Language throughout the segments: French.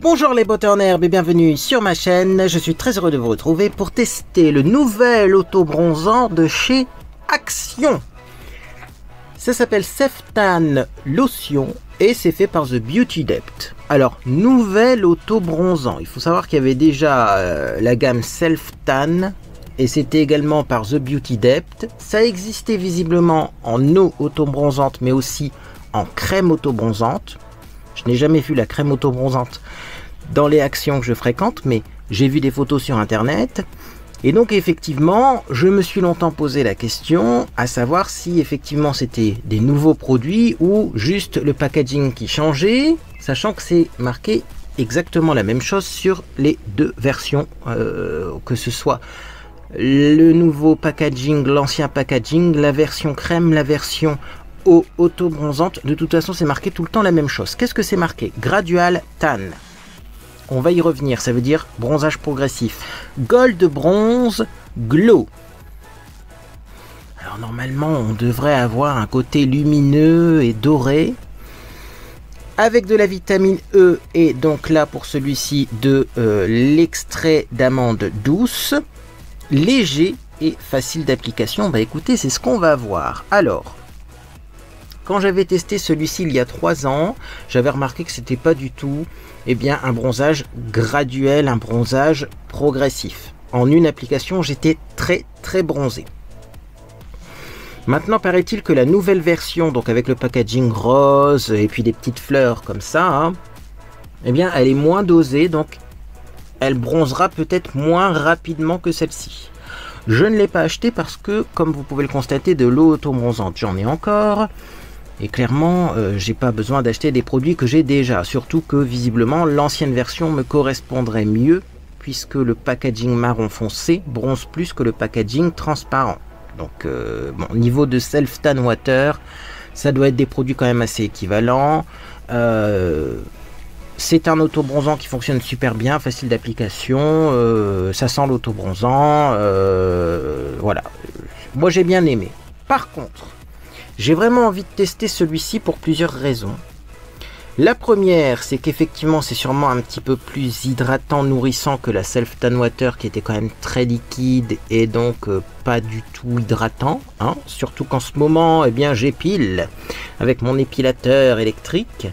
Bonjour les beautés en herbe et bienvenue sur ma chaîne. Je suis très heureux de vous retrouver pour tester le nouvel auto-bronzant de chez Action. Ça s'appelle Self-Tan Lotion et c'est fait par The Beauty Depth. Alors, nouvel auto-bronzant. Il faut savoir qu'il y avait déjà la gamme Self-Tan et c'était également par The Beauty Depth. Ça existait visiblement en eau auto-bronzante mais aussi en crème auto-bronzante. Je n'ai jamais vu la crème auto-bronzante dans les actions que je fréquente, mais j'ai vu des photos sur internet. Et donc effectivement, je me suis longtemps posé la question, à savoir si effectivement c'était des nouveaux produits ou juste le packaging qui changeait, sachant que c'est marqué exactement la même chose sur les deux versions, que ce soit le nouveau packaging, l'ancien packaging, la version crème, la version eau auto-bronzante. De toute façon, c'est marqué tout le temps la même chose. Qu'est-ce que c'est marqué? Gradual Tan. On va y revenir, ça veut dire bronzage progressif. Gold Bronze Glow. Alors normalement, on devrait avoir un côté lumineux et doré, avec de la vitamine E et donc là pour celui-ci de l'extrait d'amande douce, léger et facile d'application. Bah écoutez, c'est ce qu'on va voir. Alors, quand j'avais testé celui-ci il y a 3 ans, j'avais remarqué que c'était pas du tout un bronzage graduel, un bronzage progressif. En une application, j'étais très bronzé. Maintenant, paraît-il que la nouvelle version, donc avec le packaging rose et puis des petites fleurs comme ça, elle est moins dosée, donc elle bronzera peut-être moins rapidement que celle-ci. Je ne l'ai pas acheté parce que, comme vous pouvez le constater, de l'eau auto-bronzante, j'en ai encore. Et clairement, j'ai pas besoin d'acheter des produits que j'ai déjà. Surtout que visiblement, l'ancienne version me correspondrait mieux, puisque le packaging marron foncé bronze plus que le packaging transparent. Donc, bon, niveau de Self-Tan Water, ça doit être des produits quand même assez équivalents. C'est un auto-bronzant qui fonctionne super bien, facile d'application. Ça sent l'auto-bronzant. Voilà. Moi, j'ai bien aimé. Par contre, j'ai vraiment envie de tester celui-ci pour plusieurs raisons. La première, c'est qu'effectivement, c'est sûrement un petit peu plus hydratant, nourrissant que la Self-Tan Water qui était quand même très liquide et donc pas du tout hydratant. Surtout qu'en ce moment, j'épile avec mon épilateur électrique.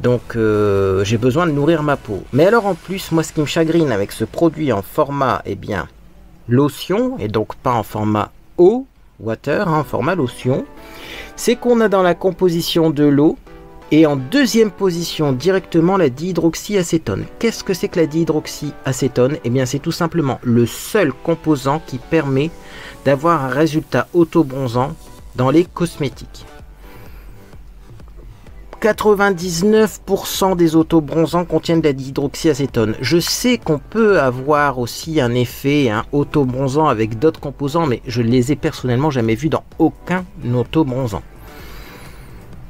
Donc j'ai besoin de nourrir ma peau. Mais alors en plus, moi ce qui me chagrine avec ce produit en format lotion, et donc pas en format eau, water, en format lotion, c'est qu'on a dans la composition de l'eau et en deuxième position directement la dihydroxyacétone. Qu'est-ce que c'est que la dihydroxyacétone? C'est tout simplement le seul composant qui permet d'avoir un résultat auto-bronzant dans les cosmétiques. 99% des auto-bronzants contiennent de la dihydroxyacétone. Je sais qu'on peut avoir aussi un effet auto-bronzant avec d'autres composants, mais je les ai personnellement jamais vus dans aucun auto-bronzant.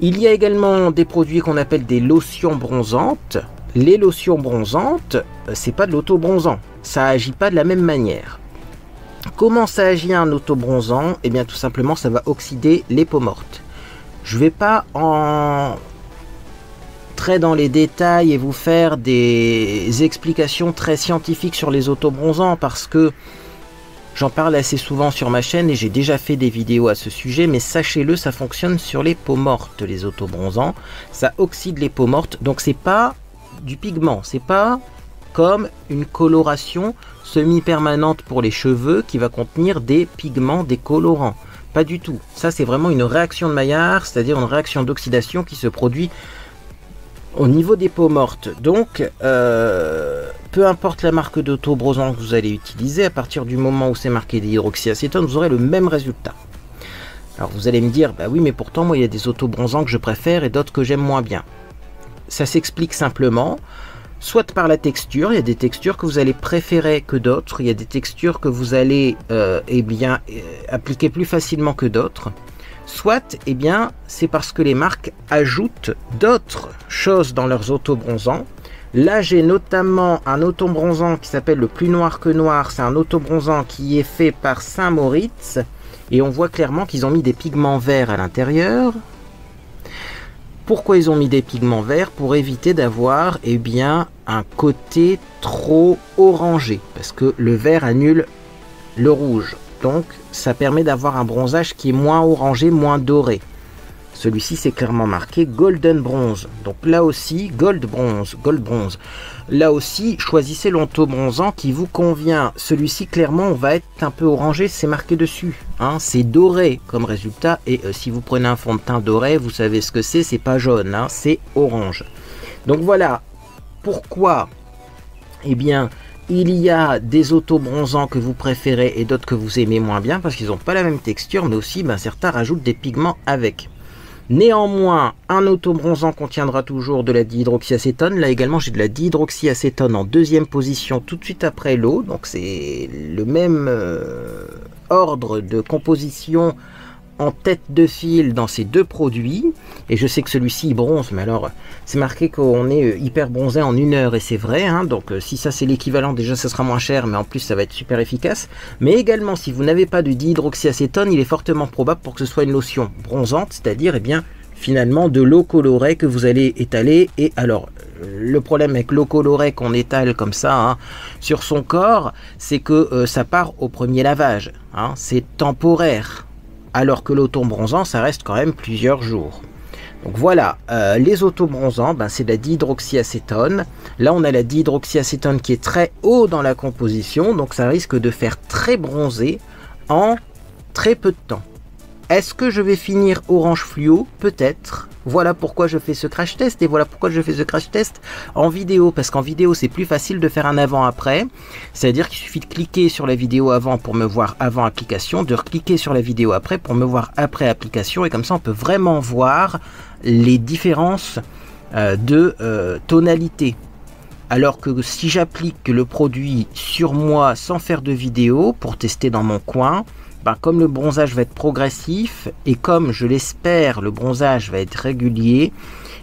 Il y a également des produits qu'on appelle des lotions bronzantes. Les lotions bronzantes, c'est pas de l'auto-bronzant. Ça agit pas de la même manière. Comment ça agit un auto-bronzant? Tout simplement, ça va oxyder les peaux mortes. Je vais pas entrer dans les détails et vous faire des explications très scientifiques sur les auto-bronzants parce que j'en parle assez souvent sur ma chaîne et j'ai déjà fait des vidéos à ce sujet, mais sachez-le, ça fonctionne sur les peaux mortes, les auto-bronzants. Ça oxyde les peaux mortes, donc c'est pas du pigment, c'est pas comme une coloration semi-permanente pour les cheveux qui va contenir des pigments, des colorants. Pas du tout. Ça, c'est vraiment une réaction de Maillard, c'est-à-dire une réaction d'oxydation qui se produit au niveau des peaux mortes. Donc, peu importe la marque d'auto-bronzant que vous allez utiliser, à partir du moment où c'est marqué dihydroxyacétone, vous aurez le même résultat. Alors, vous allez me dire, bah oui, mais pourtant, moi, il y a des auto-bronzants que je préfère et d'autres que j'aime moins bien. Ça s'explique simplement, soit par la texture, il y a des textures que vous allez préférer que d'autres, il y a des textures que vous allez appliquer plus facilement que d'autres. Soit, c'est parce que les marques ajoutent d'autres choses dans leurs auto-bronzants. Là, j'ai notamment un auto-bronzant qui s'appelle le Plus Noir que Noir. C'est un auto-bronzant qui est fait par Saint-Moritz. Et on voit clairement qu'ils ont mis des pigments verts à l'intérieur. Pourquoi ils ont mis des pigments verts? Pour éviter d'avoir eh bien un côté trop orangé, parce que le vert annule le rouge, donc ça permet d'avoir un bronzage qui est moins orangé, moins doré. Celui-ci c'est clairement marqué Golden Bronze, donc là aussi Gold Bronze. Là aussi choisissez l'auto-bronzant qui vous convient. Celui-ci clairement on va être un peu orangé, c'est marqué dessus, hein, c'est doré comme résultat, et si vous prenez un fond de teint doré, vous savez ce que c'est pas jaune, hein, c'est orange. Donc voilà pourquoi eh bien il y a des auto-bronzants que vous préférez et d'autres que vous aimez moins bien, parce qu'ils n'ont pas la même texture, mais aussi certains rajoutent des pigments avec. Néanmoins, un auto-bronzant contiendra toujours de la dihydroxyacétone. Là également, j'ai de la dihydroxyacétone en deuxième position tout de suite après l'eau. Donc c'est le même ordre de composition en tête de file dans ces deux produits. Et je sais que celui-ci bronze, mais alors c'est marqué qu'on est hyper bronzé en 1 heure, et c'est vrai, hein. Donc si ça c'est l'équivalent, déjà ça sera moins cher, mais en plus ça va être super efficace. Mais également, si vous n'avez pas de dihydroxyacétone, il est fortement probable pour que ce soit une lotion bronzante, c'est-à-dire eh bien finalement de l'eau colorée que vous allez étaler. Et alors le problème avec l'eau colorée qu'on étale comme ça, hein, sur son corps, c'est que ça part au premier lavage, hein, c'est temporaire. Alors que l'auto-bronzant, ça reste quand même plusieurs jours. Donc voilà, les auto-bronzants, c'est de la dihydroxyacétone. Là, on a la dihydroxyacétone qui est très haut dans la composition, donc ça risque de faire très bronzé en très peu de temps. Est-ce que je vais finir orange fluo? Peut-être. Voilà pourquoi je fais ce crash test, et voilà pourquoi je fais ce crash test en vidéo, parce qu'en vidéo c'est plus facile de faire un avant-après, c'est-à-dire qu'il suffit de cliquer sur la vidéo avant pour me voir avant application, de recliquer sur la vidéo après pour me voir après application, et comme ça on peut vraiment voir les différences de tonalité. Alors que si j'applique le produit sur moi sans faire de vidéo pour tester dans mon coin, comme le bronzage va être progressif et comme je l'espère le bronzage va être régulier,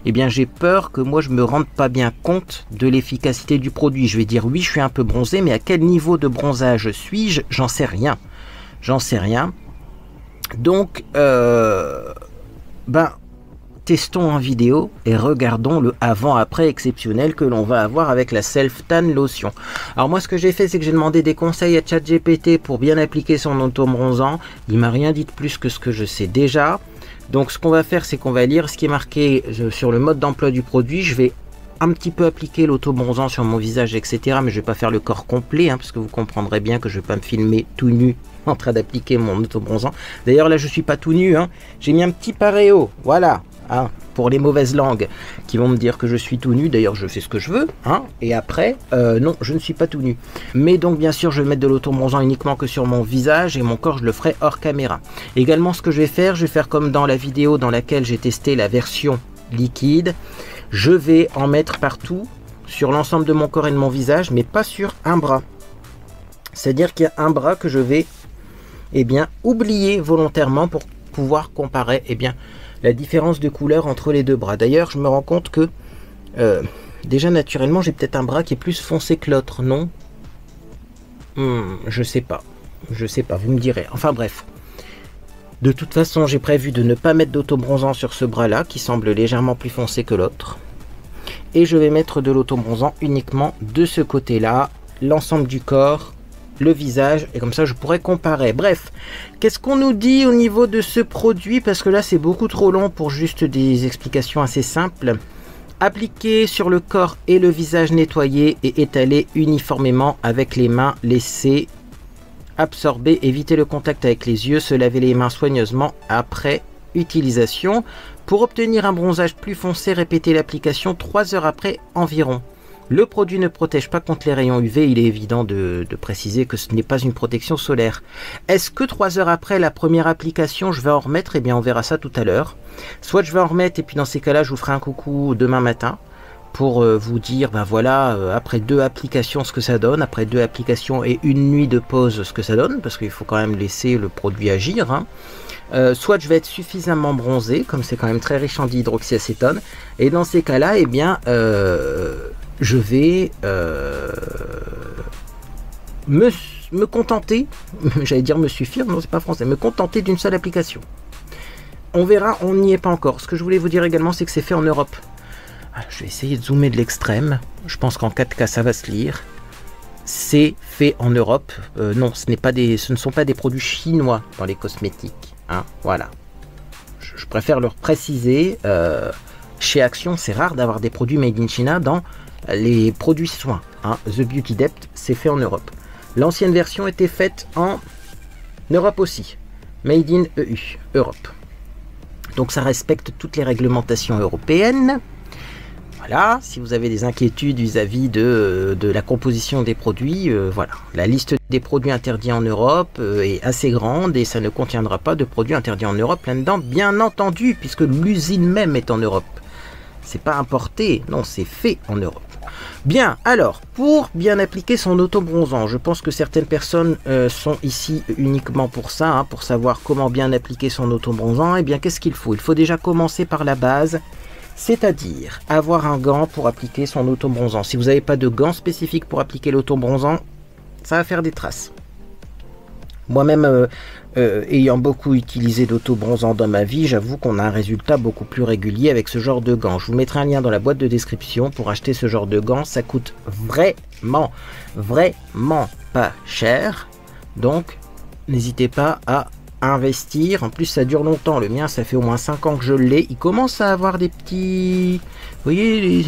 eh bien j'ai peur que moi je me rende pas bien compte de l'efficacité du produit. Je vais dire oui, je suis un peu bronzé, mais à quel niveau de bronzage suis-je? J'en sais rien. J'en sais rien. Donc testons en vidéo et regardons le avant-après exceptionnel que l'on va avoir avec la Self Tan Lotion. Alors moi ce que j'ai fait, c'est que j'ai demandé des conseils à ChatGPT pour bien appliquer son auto-bronzant. Il m'a rien dit de plus que ce que je sais déjà. Donc ce qu'on va faire, c'est qu'on va lire ce qui est marqué sur le mode d'emploi du produit. Je vais un petit peu appliquer l'auto-bronzant sur mon visage, etc. Mais je vais pas faire le corps complet, hein, parce que vous comprendrez bien que je vais pas me filmer tout nu en train d'appliquer mon auto-bronzant. D'ailleurs là je suis pas tout nu, hein. J'ai mis un petit paréo, voilà. Hein, pour les mauvaises langues qui vont me dire que je suis tout nu, d'ailleurs je fais ce que je veux, hein, et après, non, je ne suis pas tout nu. Mais donc bien sûr je vais mettre de l'auto-bronzant uniquement que sur mon visage, et mon corps je le ferai hors caméra. Également ce que je vais faire comme dans la vidéo dans laquelle j'ai testé la version liquide, je vais en mettre partout, sur l'ensemble de mon corps et de mon visage, mais pas sur un bras. C'est-à-dire qu'il y a un bras que je vais oublier volontairement pour pouvoir comparer la différence de couleur entre les deux bras. D'ailleurs, je me rends compte que déjà naturellement, j'ai peut-être un bras qui est plus foncé que l'autre, non? Je sais pas, vous me direz. Enfin bref. De toute façon, j'ai prévu de ne pas mettre d'auto-bronzant sur ce bras-là, qui semble légèrement plus foncé que l'autre. Et je vais mettre de l'auto-bronzant uniquement de ce côté-là, l'ensemble du corps, le visage, et comme ça je pourrais comparer. Bref, qu'est-ce qu'on nous dit au niveau de ce produit? Parce que là c'est beaucoup trop long pour juste des explications assez simples. Appliquer sur le corps et le visage nettoyé et étaler uniformément avec les mains, laisser absorber, éviter le contact avec les yeux, se laver les mains soigneusement après utilisation. Pour obtenir un bronzage plus foncé, répétez l'application 3 heures après environ. Le produit ne protège pas contre les rayons UV, il est évident de préciser que ce n'est pas une protection solaire. Est-ce que 3 heures après la première application, je vais en remettre? Eh bien, on verra ça tout à l'heure. Soit je vais en remettre, et puis dans ces cas-là, je vous ferai un coucou demain matin pour vous dire, voilà, après 2 applications, ce que ça donne, après 2 applications et 1 nuit de pause, ce que ça donne, parce qu'il faut quand même laisser le produit agir, hein. Soit je vais être suffisamment bronzé, comme c'est quand même très riche en dihydroxyacétone, et dans ces cas-là, eh bien, je vais me contenter, j'allais dire me suffire, non c'est pas français, me contenter d'une seule application. on verra, on n'y est pas encore. Ce que je voulais vous dire également, c'est que c'est fait en Europe. Je vais essayer de zoomer de l'extrême. Je pense qu'en 4K, ça va se lire. C'est fait en Europe. Non, ce ne sont pas des produits chinois dans les cosmétiques. Hein, voilà. Je préfère leur préciser. Chez Action, c'est rare d'avoir des produits made in China dans les produits soins. Hein. The Beauty Depth, c'est fait en Europe. L'ancienne version était faite en Europe aussi. Made in EU, Europe. Donc ça respecte toutes les réglementations européennes. Voilà, si vous avez des inquiétudes vis-à-vis de la composition des produits, voilà. La liste des produits interdits en Europe est assez grande et ça ne contiendra pas de produits interdits en Europe là-dedans, bien entendu, puisque l'usine même est en Europe. C'est pas importé, non, c'est fait en Europe. Bien, alors, pour bien appliquer son auto-bronzant, je pense que certaines personnes sont ici uniquement pour ça, hein, pour savoir comment bien appliquer son auto-bronzant. Eh bien, qu'est-ce qu'il faut? Il faut déjà commencer par la base, c'est-à-dire avoir un gant pour appliquer son auto-bronzant. Si vous n'avez pas de gant spécifique pour appliquer l'auto-bronzant, ça va faire des traces. Moi-même, ayant beaucoup utilisé d'auto-bronzant dans ma vie, j'avoue qu'on a un résultat beaucoup plus régulier avec ce genre de gants. Je vous mettrai un lien dans la boîte de description pour acheter ce genre de gants. Ça coûte vraiment pas cher. Donc, n'hésitez pas à investir. En plus, ça dure longtemps. Le mien, ça fait au moins 5 ans que je l'ai. Il commence à avoir des petits... Vous voyez,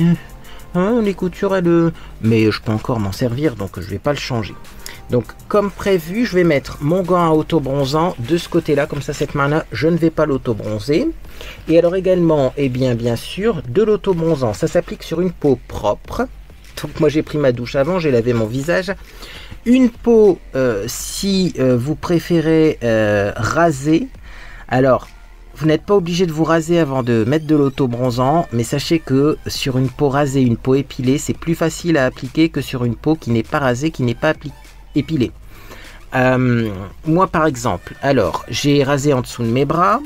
les coutures, mais je peux encore m'en servir, donc je vais pas le changer. Donc, comme prévu, je vais mettre mon gant à auto-bronzant de ce côté-là. Comme ça, cette main-là, je ne vais pas l'auto-bronzer. Et alors également, eh bien sûr, de l'auto-bronzant. Ça s'applique sur une peau propre. Donc, moi, j'ai pris ma douche avant, j'ai lavé mon visage. Une peau, si vous préférez raser, alors, vous n'êtes pas obligé de vous raser avant de mettre de l'auto-bronzant, mais sachez que sur une peau rasée, une peau épilée, c'est plus facile à appliquer que sur une peau qui n'est pas rasée, qui n'est pas épilée. Moi, par exemple, alors, j'ai rasé en dessous de mes bras,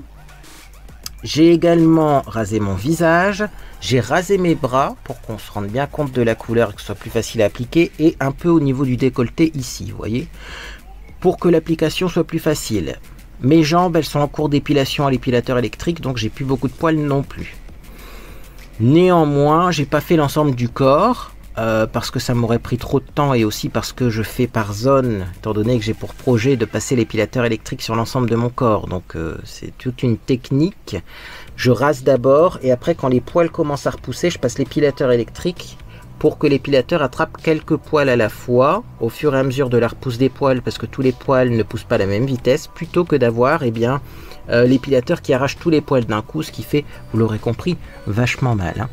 j'ai également rasé mon visage, j'ai rasé mes bras pour qu'on se rende bien compte de la couleur et que ce soit plus facile à appliquer, et un peu au niveau du décolleté ici, vous voyez, pour que l'application soit plus facile. Mes jambes, elles sont en cours d'épilation à l'épilateur électrique, donc j'ai plus beaucoup de poils non plus. Néanmoins, j'ai pas fait l'ensemble du corps, parce que ça m'aurait pris trop de temps et aussi parce que je fais par zone, étant donné que j'ai pour projet de passer l'épilateur électrique sur l'ensemble de mon corps. Donc c'est toute une technique. Je rase d'abord et après quand les poils commencent à repousser, je passe l'épilateur électrique pour que l'épilateur attrape quelques poils à la fois au fur et à mesure de la repousse des poils, parce que tous les poils ne poussent pas à la même vitesse, plutôt que d'avoir l'épilateur qui arrache tous les poils d'un coup, ce qui fait, vous l'aurez compris, vachement mal. Hein.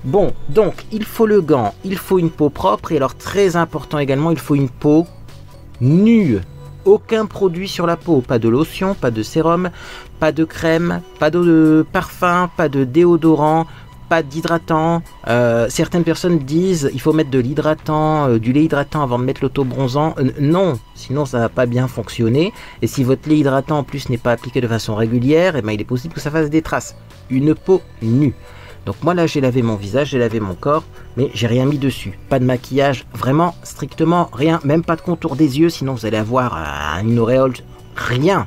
Bon, donc il faut le gant, il faut une peau propre, et alors très important également, il faut une peau nue. Aucun produit sur la peau, pas de lotion, pas de sérum, pas de crème, pas de parfum, pas de déodorant, pas d'hydratant. Certaines personnes disent il faut mettre de l'hydratant, du lait hydratant avant de mettre l'auto-bronzant. Non, sinon ça va pas bien fonctionner. Et si votre lait hydratant en plus n'est pas appliqué de façon régulière, eh ben, il est possible que ça fasse des traces. Une peau nue. Donc moi là j'ai lavé mon visage, j'ai lavé mon corps, mais j'ai rien mis dessus. Pas de maquillage, vraiment strictement rien, même pas de contour des yeux, sinon vous allez avoir une auréole, rien.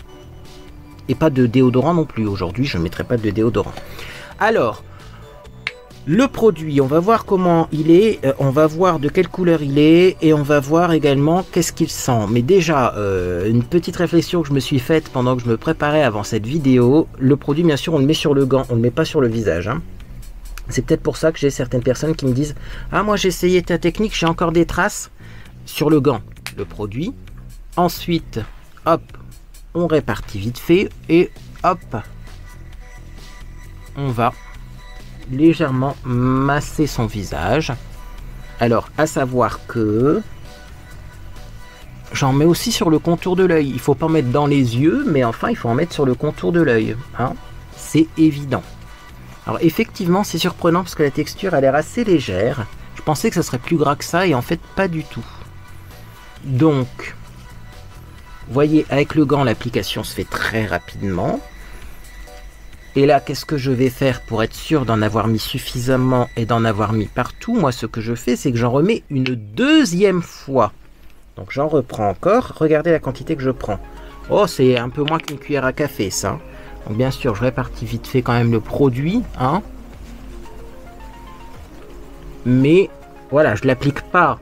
Et pas de déodorant non plus. Aujourd'hui je ne mettrai pas de déodorant. Alors, le produit, on va voir comment il est, on va voir de quelle couleur il est, et on va voir également qu'est-ce qu'il sent. Mais déjà, une petite réflexion que je me suis faite pendant que je me préparais avant cette vidéo, le produit bien sûr on le met sur le gant, on ne le met pas sur le visage. Hein. C'est peut-être pour ça que j'ai certaines personnes qui me disent « Ah moi j'ai essayé ta technique, j'ai encore des traces » sur le gant, le produit. Ensuite, hop, on répartit vite fait, et hop, on va légèrement masser son visage. Alors à savoir que j'en mets aussi sur le contour de l'œil. Il faut pas en mettre dans les yeux, mais enfin il faut en mettre sur le contour de l'œil, hein. C'est évident. Alors effectivement c'est surprenant parce que la texture a l'air assez légère. Je pensais que ça serait plus gras que ça et en fait pas du tout. Donc vous voyez, avec le gant l'application se fait très rapidement. Et là, qu'est-ce que je vais faire pour être sûr d'en avoir mis suffisamment et d'en avoir mis partout? Moi, ce que je fais, c'est que j'en remets une deuxième fois. Donc, j'en reprends encore. Regardez la quantité que je prends. Oh, c'est un peu moins qu'une cuillère à café, ça. Donc bien sûr, je répartis vite fait quand même le produit, hein. Mais voilà, je l'applique pas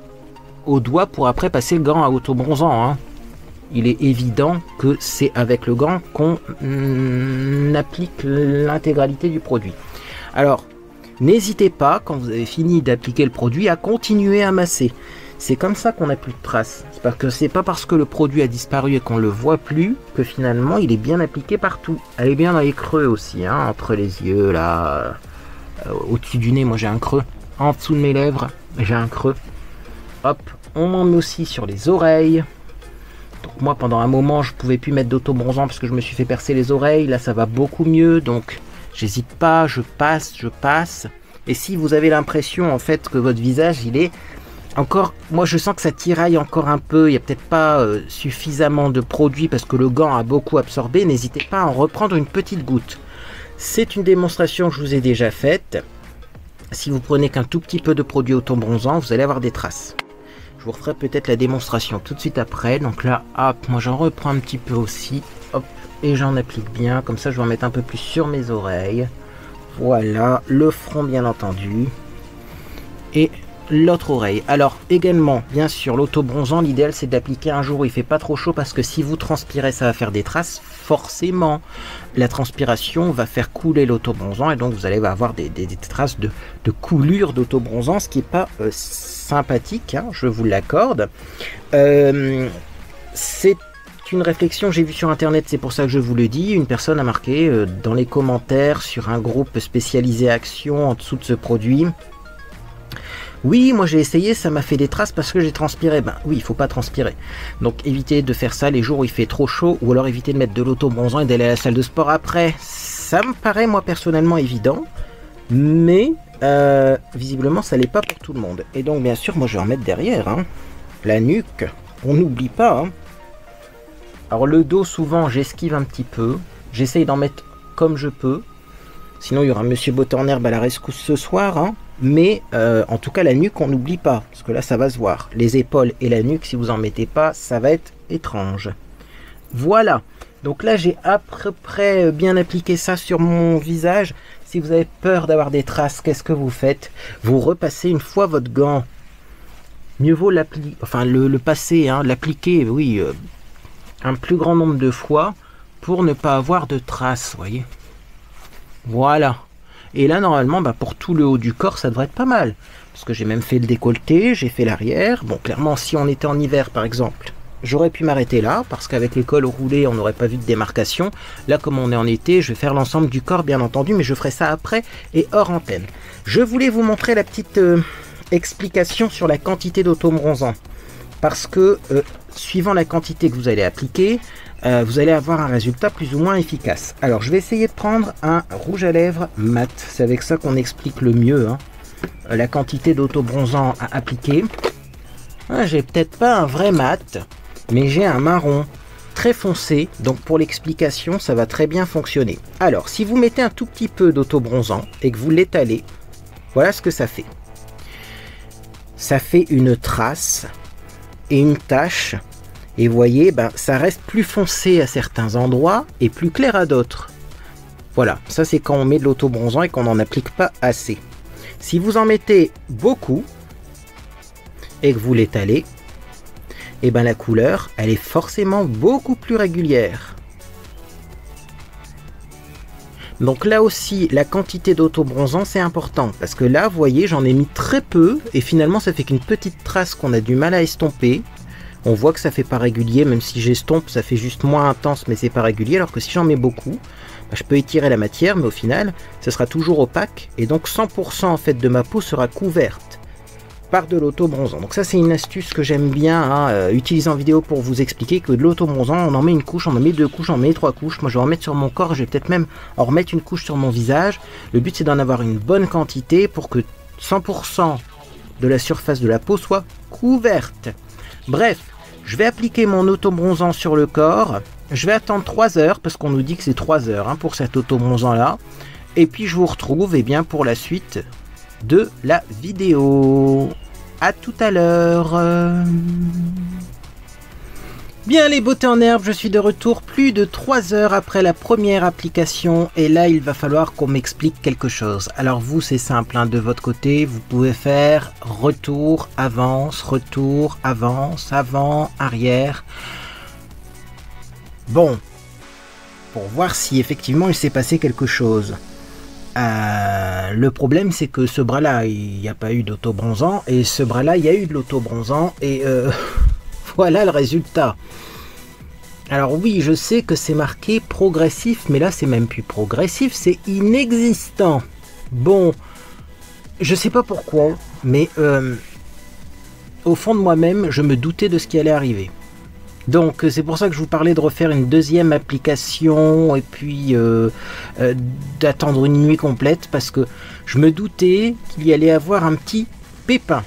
au doigt pour après passer le gant à autobronzant, hein. Il est évident que c'est avec le gant qu'on applique l'intégralité du produit. Alors, n'hésitez pas, quand vous avez fini d'appliquer le produit, à continuer à masser. C'est comme ça qu'on n'a plus de traces. C'est pas parce que le produit a disparu et qu'on le voit plus que finalement il est bien appliqué partout. Elle est bien dans les creux aussi, hein, entre les yeux, là, au-dessus du nez, moi j'ai un creux. En dessous de mes lèvres, j'ai un creux. Hop, on m'en met aussi sur les oreilles. Donc moi pendant un moment je pouvais plus mettre d'autobronzant parce que je me suis fait percer les oreilles. Là ça va beaucoup mieux, donc j'hésite pas, je passe. Et si vous avez l'impression en fait que votre visage il est encore, moi je sens que ça tiraille encore un peu, il n'y a peut-être pas suffisamment de produit parce que le gant a beaucoup absorbé, n'hésitez pas à en reprendre une petite goutte. C'est une démonstration que je vous ai déjà faite. Si vous prenez qu'un tout petit peu de produit autobronzant, vous allez avoir des traces. Je vous referai peut-être la démonstration tout de suite après. Donc là, hop, moi j'en reprends un petit peu aussi. Hop, et j'en applique bien. Comme ça, je vais en mettre un peu plus sur mes oreilles. Voilà, le front bien entendu. Et l'autre oreille. Alors également, bien sûr, l'autobronzant, l'idéal c'est d'appliquer un jour où il fait pas trop chaud parce que si vous transpirez, ça va faire des traces. Forcément, la transpiration va faire couler l'autobronzant et donc vous allez avoir des traces de coulure d'autobronzant, ce qui n'est pas sympathique, hein, je vous l'accorde. C'est une réflexion que j'ai vue sur internet, c'est pour ça que je vous le dis. Une personne a marqué dans les commentaires sur un groupe spécialisé Action en dessous de ce produit: oui, moi j'ai essayé, ça m'a fait des traces parce que j'ai transpiré. Ben oui, il faut pas transpirer. Donc évitez de faire ça les jours où il fait trop chaud, ou alors évitez de mettre de l'autobronzant et d'aller à la salle de sport après. Ça me paraît moi personnellement évident, mais visiblement ça l'est pas pour tout le monde. Et donc bien sûr, moi je vais en mettre derrière, hein. La nuque, on n'oublie pas, hein. Alors le dos, souvent j'esquive un petit peu, j'essaye d'en mettre comme je peux. Sinon il y aura Monsieur Botornerbe à la rescousse ce soir, hein. Mais en tout cas la nuque on n'oublie pas, parce que là ça va se voir. Les épaules et la nuque, si vous en mettez pas, ça va être étrange. Voilà, donc là j'ai à peu près bien appliqué ça sur mon visage. Si vous avez peur d'avoir des traces, qu'est-ce que vous faites? Vous repassez une fois votre gant. Mieux vaut l'appliquer, enfin le passer, hein, l'appliquer, oui, un plus grand nombre de fois pour ne pas avoir de traces, voyez. Voilà. Et là, normalement, bah, pour tout le haut du corps, ça devrait être pas mal. Parce que j'ai même fait le décolleté, j'ai fait l'arrière. Bon, clairement, si on était en hiver, par exemple, j'aurais pu m'arrêter là, parce qu'avec les cols roulés, on n'aurait pas vu de démarcation. Là, comme on est en été, je vais faire l'ensemble du corps, bien entendu, mais je ferai ça après et hors antenne. Je voulais vous montrer la petite explication sur la quantité d'autobronzant. Parce que, suivant la quantité que vous allez appliquer, vous allez avoir un résultat plus ou moins efficace. Alors je vais essayer de prendre un rouge à lèvres mat. C'est avec ça qu'on explique le mieux, hein, la quantité d'autobronzant à appliquer. J'ai peut-être pas un vrai mat, mais j'ai un marron très foncé. Donc pour l'explication, ça va très bien fonctionner. Alors si vous mettez un tout petit peu d'autobronzant et que vous l'étalez, voilà ce que ça fait. Ça fait une trace et une tache. Et vous voyez, ben, ça reste plus foncé à certains endroits et plus clair à d'autres. Voilà, ça c'est quand on met de l'autobronzant et qu'on n'en applique pas assez. Si vous en mettez beaucoup et que vous l'étalez, et ben la couleur, elle est forcément beaucoup plus régulière. Donc là aussi, la quantité d'autobronzant c'est important parce que là, vous voyez, j'en ai mis très peu et finalement ça fait qu'une petite trace qu'on a du mal à estomper. On voit que ça fait pas régulier, même si j'estompe, ça fait juste moins intense, mais c'est pas régulier. Alors que si j'en mets beaucoup, bah, je peux étirer la matière, mais au final, ce sera toujours opaque. Et donc 100% en fait de ma peau sera couverte par de l'autobronzant. Donc ça c'est une astuce que j'aime bien, hein, utiliser en vidéo pour vous expliquer que de l'autobronzant, on en met une couche, on en met deux couches, on en met trois couches. Moi je vais en mettre sur mon corps, je vais peut-être même en remettre une couche sur mon visage. Le but c'est d'en avoir une bonne quantité pour que 100% de la surface de la peau soit couverte. Bref, je vais appliquer mon autobronzant sur le corps. Je vais attendre 3 heures, parce qu'on nous dit que c'est 3 heures, hein, pour cet autobronzant là. Et puis je vous retrouve bien pour la suite de la vidéo. À tout à l'heure. Bien les beautés en herbe, je suis de retour plus de 3 heures après la première application et là il va falloir qu'on m'explique quelque chose. Alors vous c'est simple, hein, de votre côté vous pouvez faire retour, avance, avant, arrière. Bon, pour voir si effectivement il s'est passé quelque chose. Le problème c'est que ce bras là il n'y a pas eu d'auto-bronzant et ce bras là il y a eu de l'auto-bronzant et voilà le résultat. Alors oui, je sais que c'est marqué progressif, mais là c'est même plus progressif, c'est inexistant. Bon, je sais pas pourquoi, mais au fond de moi-même, je me doutais de ce qui allait arriver. Donc c'est pour ça que je vous parlais de refaire une deuxième application et puis d'attendre une nuit complète, parce que je me doutais qu'il y allait avoir un petit pépin.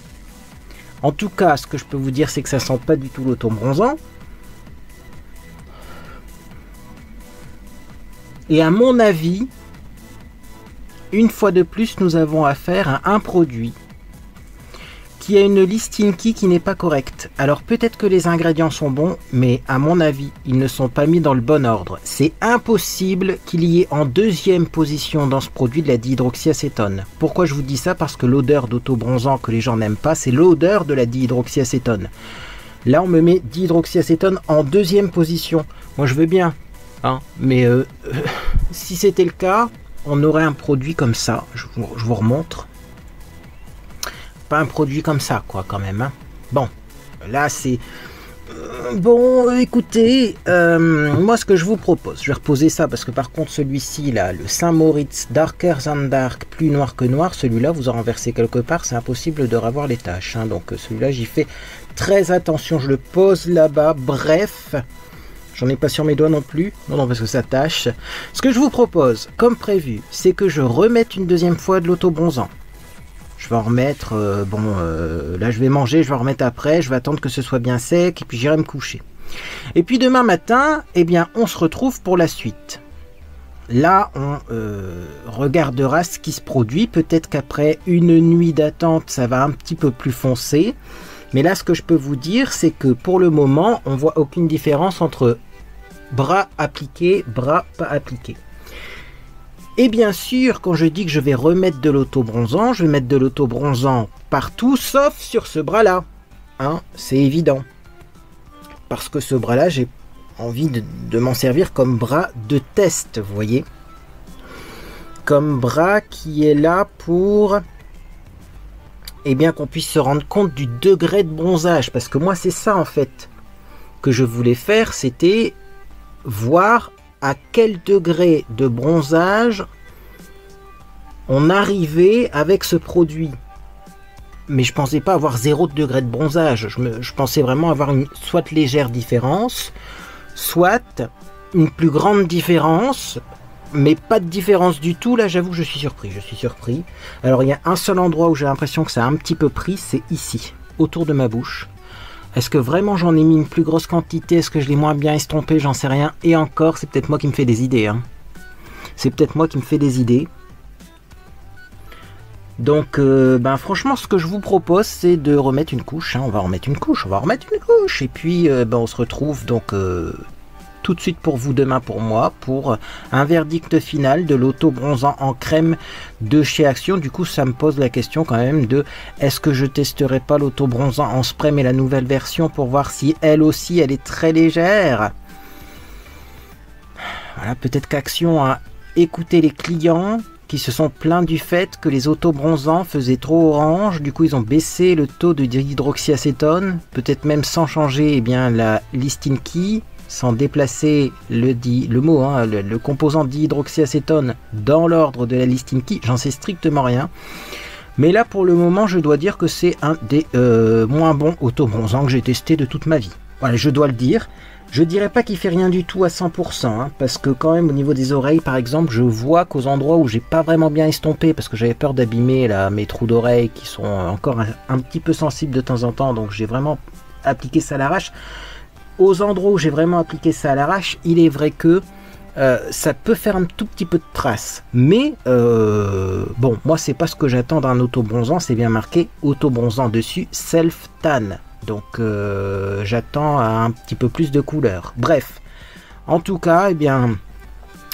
En tout cas, ce que je peux vous dire, c'est que ça sent pas du tout l'auto-bronzant. Et à mon avis, une fois de plus, nous avons affaire à un produit qui a une listing key qui n'est pas correcte. Alors peut-être que les ingrédients sont bons, mais à mon avis, ils ne sont pas mis dans le bon ordre. C'est impossible qu'il y ait en deuxième position dans ce produit de la dihydroxyacétone. Pourquoi je vous dis ça? Parce que l'odeur d'auto-bronzant que les gens n'aiment pas, c'est l'odeur de la dihydroxyacétone. Là, on me met dihydroxyacétone en deuxième position. Moi, je veux bien, hein, mais si c'était le cas, on aurait un produit comme ça. Je vous remontre. Pas un produit comme ça, quoi, quand même. Hein. Bon, là, c'est... Bon, écoutez, moi, ce que je vous propose, je vais reposer ça, parce que par contre, celui-ci, là, le Saint-Moritz Darker Than Dark, plus noir que noir, celui-là, vous en renversez quelque part, c'est impossible de revoir les tâches. Hein, donc, celui-là, j'y fais très attention, je le pose là-bas. Bref, j'en ai pas sur mes doigts non plus. Non, non, parce que ça tâche. Ce que je vous propose, comme prévu, c'est que je remette une deuxième fois de l'auto-bronzant. Je vais en remettre, là je vais manger, je vais en remettre après, je vais attendre que ce soit bien sec, et puis j'irai me coucher. Et puis demain matin, eh bien, on se retrouve pour la suite. Là, on regardera ce qui se produit. Peut-être qu'après une nuit d'attente, ça va un petit peu plus foncer. Mais là, ce que je peux vous dire, c'est que pour le moment, on voit aucune différence entre bras appliqué, bras pas appliqué. Et bien sûr, quand je dis que je vais remettre de l'auto-bronzant, je vais mettre de l'auto-bronzant partout, sauf sur ce bras-là. Hein, c'est évident. Parce que ce bras-là, j'ai envie de m'en servir comme bras de test, vous voyez. Comme bras qui est là pour... Eh bien, qu'on puisse se rendre compte du degré de bronzage. Parce que moi, c'est ça, en fait, que je voulais faire, c'était voir à quel degré de bronzage on arrivait avec ce produit. Mais je pensais pas avoir 0 degré de bronzage. Je pensais vraiment avoir une soit légère différence, soit une plus grande différence, mais pas de différence du tout. Là, j'avoue que je suis surpris. Alors, il y a un seul endroit où j'ai l'impression que ça a un petit peu pris, c'est ici, autour de ma bouche. Est-ce que vraiment j'en ai mis une plus grosse quantité? Est-ce que je l'ai moins bien estompé? J'en sais rien. Et encore, c'est peut-être moi qui me fais des idées. Hein. C'est peut-être moi qui me fais des idées. Donc, ben, franchement, ce que je vous propose, c'est de remettre une couche. Hein. On va remettre une couche. Et puis, ben, on se retrouve donc tout de suite pour vous, demain pour moi, pour un verdict final de l'auto-bronzant en crème de chez Action. Du coup, ça me pose la question quand même de est-ce que je testerai pas l'auto-bronzant en spray, mais la nouvelle version, pour voir si elle aussi, elle est très légère. Voilà, peut-être qu'Action a écouté les clients qui se sont plaints du fait que les auto-bronzants faisaient trop orange. Du coup, ils ont baissé le taux de dihydroxyacétone, peut-être même sans changer eh bien, la listing key, sans déplacer le composant dihydroxyacétone dans l'ordre de la listing key. J'en sais strictement rien. Mais là, pour le moment, je dois dire que c'est un des moins bons auto-bronzants que j'ai testé de toute ma vie. Voilà, je dois le dire. Je dirais pas qu'il fait rien du tout à 100%, hein, parce que quand même au niveau des oreilles par exemple, je vois qu'aux endroits où j'ai pas vraiment bien estompé, parce que j'avais peur d'abîmer mes trous d'oreilles qui sont encore un petit peu sensibles de temps en temps, donc j'ai vraiment appliqué ça à l'arrache. Aux endroits où j'ai vraiment appliqué ça à l'arrache, il est vrai que ça peut faire un tout petit peu de traces, mais bon, moi c'est pas ce que j'attends d'un auto-bronzant, c'est bien marqué auto-bronzant dessus, self-tan. Donc j'attends un petit peu plus de couleur. Bref, en tout cas, eh bien,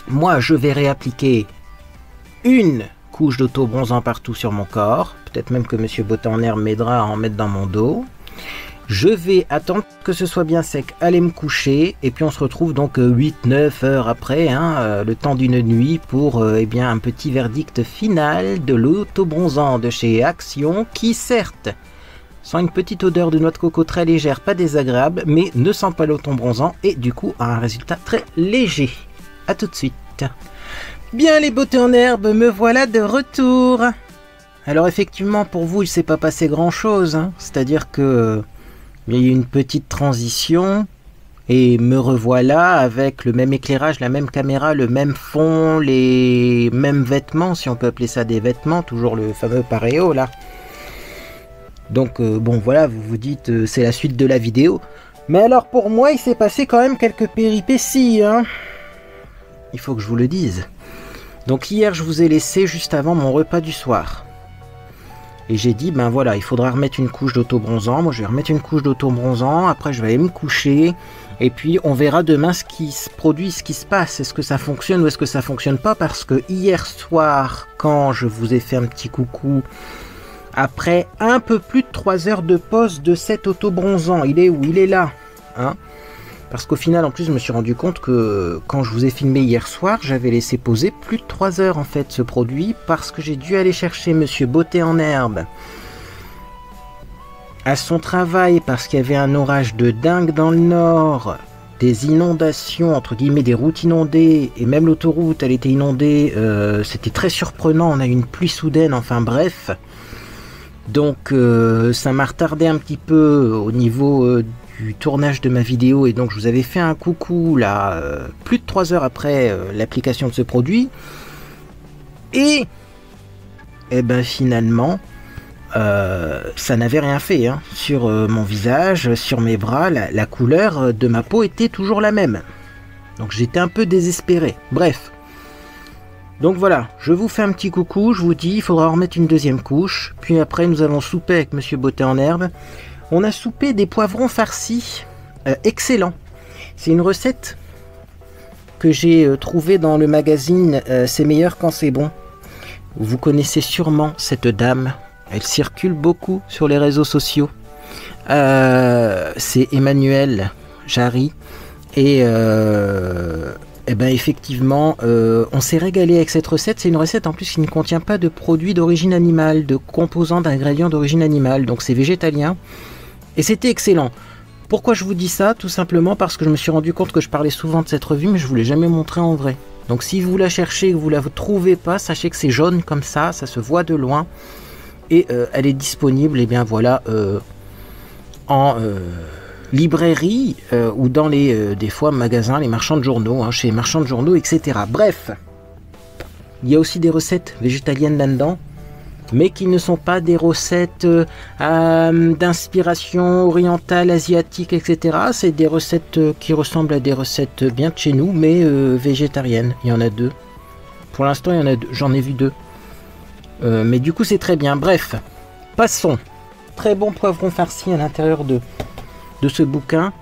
moi je vais réappliquer une couche d'auto-bronzant partout sur mon corps. Peut-être même que Monsieur Beauté en Herbe m'aidera à en mettre dans mon dos. Je vais attendre que ce soit bien sec, aller me coucher, et puis on se retrouve donc 8-9 heures après, hein, le temps d'une nuit, pour eh bien, un petit verdict final de l'auto-bronzant de chez Action, qui certes sent une petite odeur de noix de coco très légère, pas désagréable, mais ne sent pas l'auto-bronzant, et du coup a un résultat très léger. A tout de suite. Bien les beautés en herbe, me voilà de retour. Alors effectivement, pour vous, il ne s'est pas passé grand-chose, hein. C'est-à-dire que il y a eu une petite transition et me revoilà avec le même éclairage, la même caméra, le même fond, les mêmes vêtements, si on peut appeler ça des vêtements, toujours le fameux paréo là. Donc bon voilà, vous vous dites c'est la suite de la vidéo. Mais alors pour moi, il s'est passé quand même quelques péripéties, hein. Il faut que je vous le dise. Donc hier, je vous ai laissé juste avant mon repas du soir. Et j'ai dit, ben voilà, il faudra remettre une couche d'auto-bronzant. Moi, je vais remettre une couche d'auto-bronzant. Après, je vais aller me coucher. Et puis, on verra demain ce qui se produit, ce qui se passe. Est-ce que ça fonctionne ou est-ce que ça fonctionne pas? Parce que hier soir, quand je vous ai fait un petit coucou, après un peu plus de 3 heures de pause de cet auto-bronzant, il est où? Il est là. Hein? Parce qu'au final, en plus, je me suis rendu compte que quand je vous ai filmé hier soir, j'avais laissé poser plus de 3 heures en fait ce produit, parce que j'ai dû aller chercher Monsieur Beauté en Herbe à son travail, parce qu'il y avait un orage de dingue dans le nord, des inondations, entre guillemets, des routes inondées, et même l'autoroute, elle était inondée, c'était très surprenant, on a eu une pluie soudaine, enfin bref. Donc ça m'a retardé un petit peu au niveau du tournage de ma vidéo, et donc je vous avais fait un coucou là plus de 3 heures après l'application de ce produit, et ben finalement ça n'avait rien fait hein, sur mon visage, sur mes bras, la couleur de ma peau était toujours la même, donc j'étais un peu désespéré. Bref, donc voilà, je vous fais un petit coucou, je vous dis il faudra remettre une deuxième couche, puis après nous allons souper avec Monsieur Beauté en Herbe. On a soupé des poivrons farcis, excellents. C'est une recette que j'ai trouvée dans le magazine C'est meilleur quand c'est bon. Vous connaissez sûrement cette dame, elle circule beaucoup sur les réseaux sociaux. C'est Emmanuelle Jarry, et ben effectivement, on s'est régalé avec cette recette. C'est une recette en plus qui ne contient pas de produits d'origine animale, de composants d'ingrédients d'origine animale, donc c'est végétalien. Et c'était excellent. Pourquoi je vous dis ça? Tout simplement parce que je me suis rendu compte que je parlais souvent de cette revue, mais je ne vous l'ai jamais montrée en vrai. Donc si vous la cherchez et que vous ne la trouvez pas, sachez que c'est jaune comme ça se voit de loin. Et elle est disponible, et bien voilà, en librairie ou dans les des fois magasins, les marchands de journaux, hein, chez les marchands de journaux, etc. Bref, il y a aussi des recettes végétaliennes là-dedans, mais qui ne sont pas des recettes d'inspiration orientale, asiatique, etc. C'est des recettes qui ressemblent à des recettes bien de chez nous, mais végétariennes. Il y en a 2. Pour l'instant, il y en a 2. J'en ai vu 2. Mais du coup, c'est très bien. Bref, passons. Très bon poivron farci à l'intérieur de ce bouquin.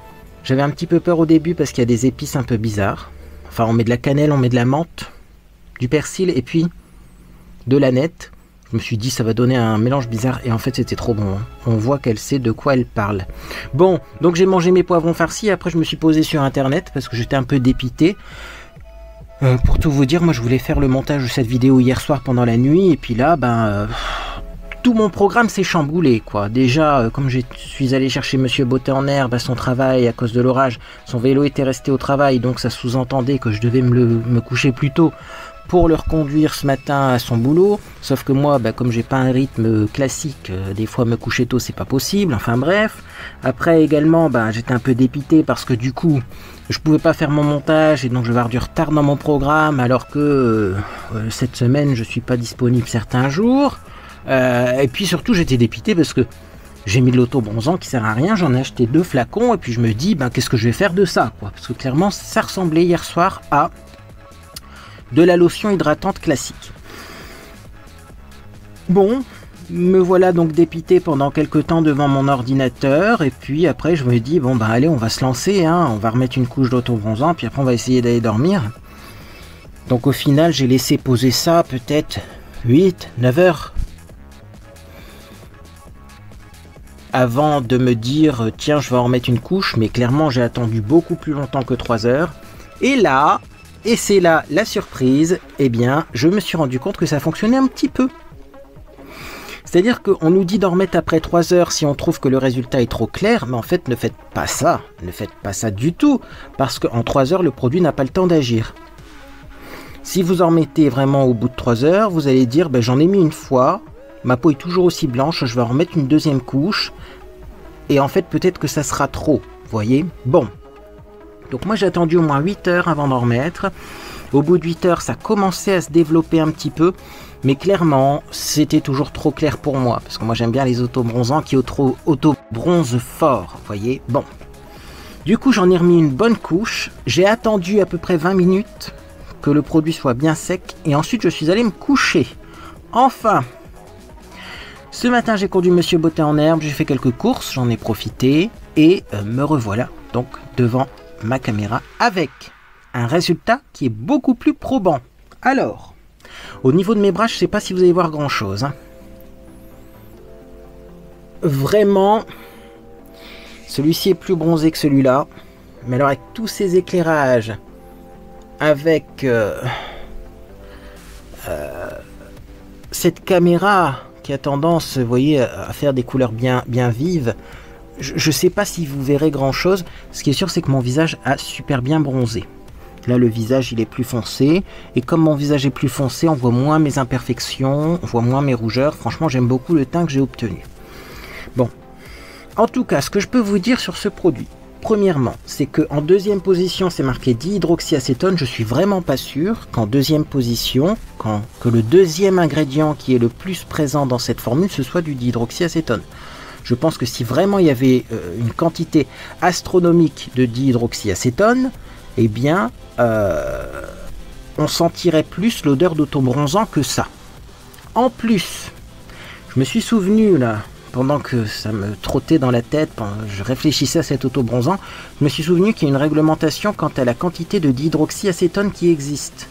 J'avais un petit peu peur au début parce qu'il y a des épices un peu bizarres. Enfin, on met de la cannelle, on met de la menthe, du persil et puis de l'aneth. Je me suis dit ça va donner un mélange bizarre, et en fait c'était trop bon, hein. On voit qu'elle sait de quoi elle parle. Bon, donc j'ai mangé mes poivrons farcis, après je me suis posé sur internet parce que j'étais un peu dépité. Pour tout vous dire, moi je voulais faire le montage de cette vidéo hier soir pendant la nuit, et puis là tout mon programme s'est chamboulé quoi. Déjà comme je suis allé chercher Monsieur Beauté en Herbe à son travail à cause de l'orage, son vélo était resté au travail, donc ça sous-entendait que je devais me coucher plus tôt pour le reconduire ce matin à son boulot, sauf que moi, comme j'ai pas un rythme classique, des fois me coucher tôt c'est pas possible, enfin bref. Après également, j'étais un peu dépité parce que du coup, je pouvais pas faire mon montage, et donc je vais avoir du retard dans mon programme, alors que cette semaine je suis pas disponible certains jours. Et puis surtout j'étais dépité parce que j'ai mis de l'auto-bronzant qui sert à rien, j'en ai acheté 2 flacons, et puis je me dis, qu'est-ce que je vais faire de ça quoi, parce que clairement ça ressemblait hier soir à de la lotion hydratante classique. Bon, Me voilà donc dépité pendant quelques temps devant mon ordinateur, et puis après je me dis, bon bah allez, on va se lancer, hein, on va remettre une couche d'autobronzant, puis après on va essayer d'aller dormir. Donc au final, j'ai laissé poser ça peut-être 8, 9 heures. Avant de me dire, tiens, je vais en remettre une couche, mais clairement j'ai attendu beaucoup plus longtemps que 3 heures. Et là, et c'est là la surprise, eh bien, je me suis rendu compte que ça fonctionnait un petit peu. C'est-à-dire qu'on nous dit d'en remettre après 3 heures si on trouve que le résultat est trop clair, mais en fait, ne faites pas ça. Ne faites pas ça du tout, parce qu'en 3 heures, le produit n'a pas le temps d'agir. Si vous en remettez vraiment au bout de 3 heures, vous allez dire, ben, j'en ai mis une fois, ma peau est toujours aussi blanche, je vais en remettre une deuxième couche, et en fait, peut-être que ça sera trop, vous voyez. Bon, donc moi j'ai attendu au moins 8 heures avant d'en remettre. Au bout de 8 heures, ça commençait à se développer un petit peu, mais clairement, c'était toujours trop clair pour moi, parce que moi j'aime bien les autobronzants qui auto-bronzent fort, vous voyez. Bon, du coup j'en ai remis une bonne couche, j'ai attendu à peu près 20 minutes que le produit soit bien sec, et ensuite je suis allé me coucher. Enfin, ce matin j'ai conduit Monsieur Bottin en herbe, j'ai fait quelques courses, j'en ai profité, et me revoilà donc devant ma caméra avec un résultat qui est beaucoup plus probant. Alors, au niveau de mes bras, je ne sais pas si vous allez voir grand chose, hein. Vraiment, celui-ci est plus bronzé que celui-là, mais alors avec tous ces éclairages, avec cette caméra qui a tendance, vous voyez, à faire des couleurs bien vives, je ne sais pas si vous verrez grand chose. Ce qui est sûr, c'est que mon visage a super bien bronzé. Là, le visage, il est plus foncé, et comme mon visage est plus foncé, on voit moins mes imperfections, on voit moins mes rougeurs. Franchement, j'aime beaucoup le teint que j'ai obtenu. Bon, en tout cas, ce que je peux vous dire sur ce produit, premièrement, c'est qu'en deuxième position, c'est marqué dihydroxyacétone. Je suis vraiment pas sûr qu'en deuxième position, que le deuxième ingrédient qui est le plus présent dans cette formule, ce soit du dihydroxyacétone. Je pense que si vraiment il y avait une quantité astronomique de dihydroxyacétone, eh bien, on sentirait plus l'odeur d'autobronzant que ça. En plus, je me suis souvenu là, pendant que ça me trottait dans la tête, je réfléchissais à cet autobronzant, je me suis souvenu qu'il y a une réglementation quant à la quantité de dihydroxyacétone qui existe.